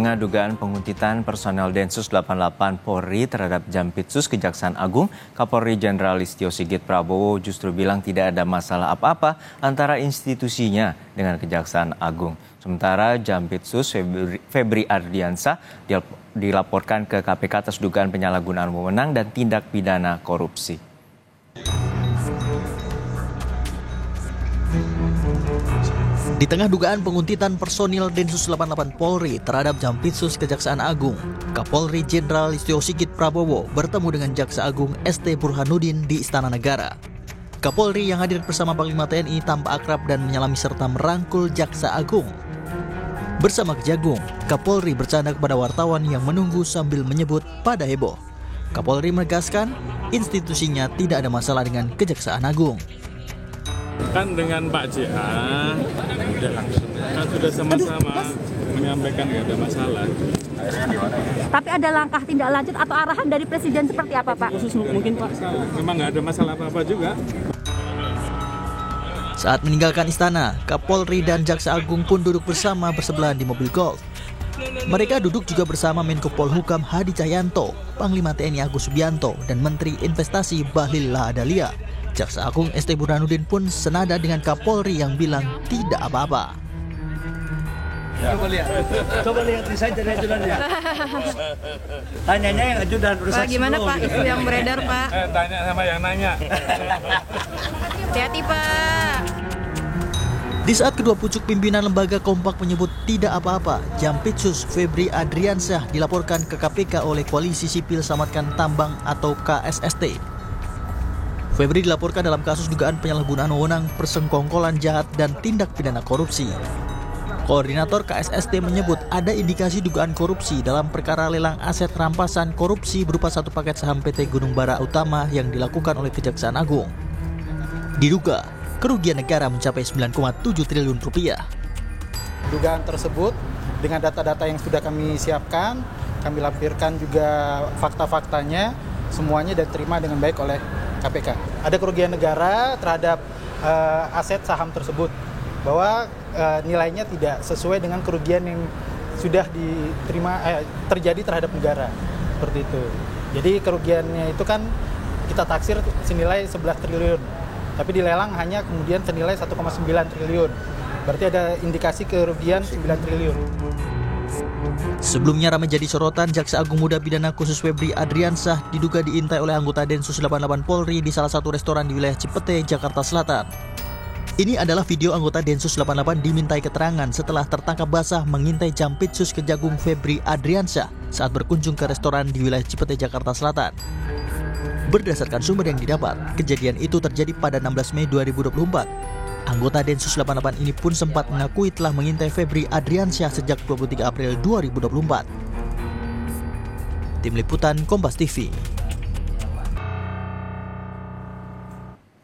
tengah dugaan penguntitan personel Densus 88 Polri terhadap Jampitsus Kejaksaan Agung, Kapolri Jenderal Listio Sigit Prabowo justru bilang tidak ada masalah apa-apa antara institusinya dengan Kejaksaan Agung. Sementara Jampitsus Febri Ardiansah dilaporkan ke KPK atas dugaan penyalahgunaan wewenang dan tindak pidana korupsi. Di tengah dugaan penguntitan personil Densus 88 Polri terhadap Jampitsus Kejaksaan Agung, Kapolri Jenderal Listio Sigit Prabowo bertemu dengan Jaksa Agung ST Burhanuddin di Istana Negara. Kapolri yang hadir bersama Panglima TNI tampak akrab dan menyalami serta merangkul Jaksa Agung. Bersama Kejagung, Kapolri bercanda kepada wartawan yang menunggu sambil menyebut pada heboh. Kapolri menegaskan institusinya tidak ada masalah dengan Kejaksaan Agung. Kan dengan Pak JA kan sudah sama-sama menyampaikan nggak ada masalah. Tapi ada langkah tindak lanjut atau arahan dari Presiden seperti apa, Pak? Khusus mungkin Pak, memang nggak ada masalah apa-apa juga. Saat meninggalkan istana, Kapolri dan Jaksa Agung pun duduk bersama bersebelahan di mobil golf. Mereka duduk juga bersama Menko Polhukam Hadi Cahyanto, Panglima TNI Agus Subianto, dan Menteri Investasi Bahlil Lahadalia. Jaksa Agung ST Burhanuddin pun senada dengan Kapolri yang bilang tidak apa-apa. Coba lihat desain dari ajudannya. Tanyanya yang ajudan urusan. Pak, gimana Pak isu yang beredar Pak? Tanya sama yang nanya. Hati-hati Pak. Di saat kedua pucuk pimpinan lembaga kompak menyebut tidak apa-apa, Jampitsus Febri Ardiansah dilaporkan ke KPK oleh Koalisi Sipil Selamatkan Tambang atau KSST. Febri dilaporkan dalam kasus dugaan penyalahgunaan wewenang, persengkongkolan jahat, dan tindak pidana korupsi. Koordinator KSST menyebut ada indikasi dugaan korupsi dalam perkara lelang aset rampasan korupsi berupa satu paket saham PT Gunung Bara Utama yang dilakukan oleh Kejaksaan Agung. Diduga, kerugian negara mencapai 9,7 triliun rupiah. Dugaan tersebut dengan data-data yang sudah kami siapkan, kami lampirkan juga fakta-faktanya, semuanya diterima dengan baik oleh KPK. Ada kerugian negara terhadap aset saham tersebut, bahwa nilainya tidak sesuai dengan kerugian yang sudah diterima terjadi terhadap negara, seperti itu. Jadi kerugiannya itu kan kita taksir senilai 11 triliun, tapi dilelang hanya kemudian senilai 1,9 triliun. Berarti ada indikasi kerugian 9 triliun. Sebelumnya ramai jadi sorotan Jaksa Agung Muda Pidana Khusus Febri Ardiansah diduga diintai oleh anggota Densus 88 Polri di salah satu restoran di wilayah Cipete, Jakarta Selatan. Ini adalah video anggota Densus 88 dimintai keterangan setelah tertangkap basah mengintai Jampitsus Kejagung Febri Ardiansah saat berkunjung ke restoran di wilayah Cipete, Jakarta Selatan. Berdasarkan sumber yang didapat, kejadian itu terjadi pada 16 Mei 2024. Anggota Densus 88 ini pun sempat mengakui telah mengintai Febri Ardiansah sejak 23 April 2024. Tim Liputan Kompas TV.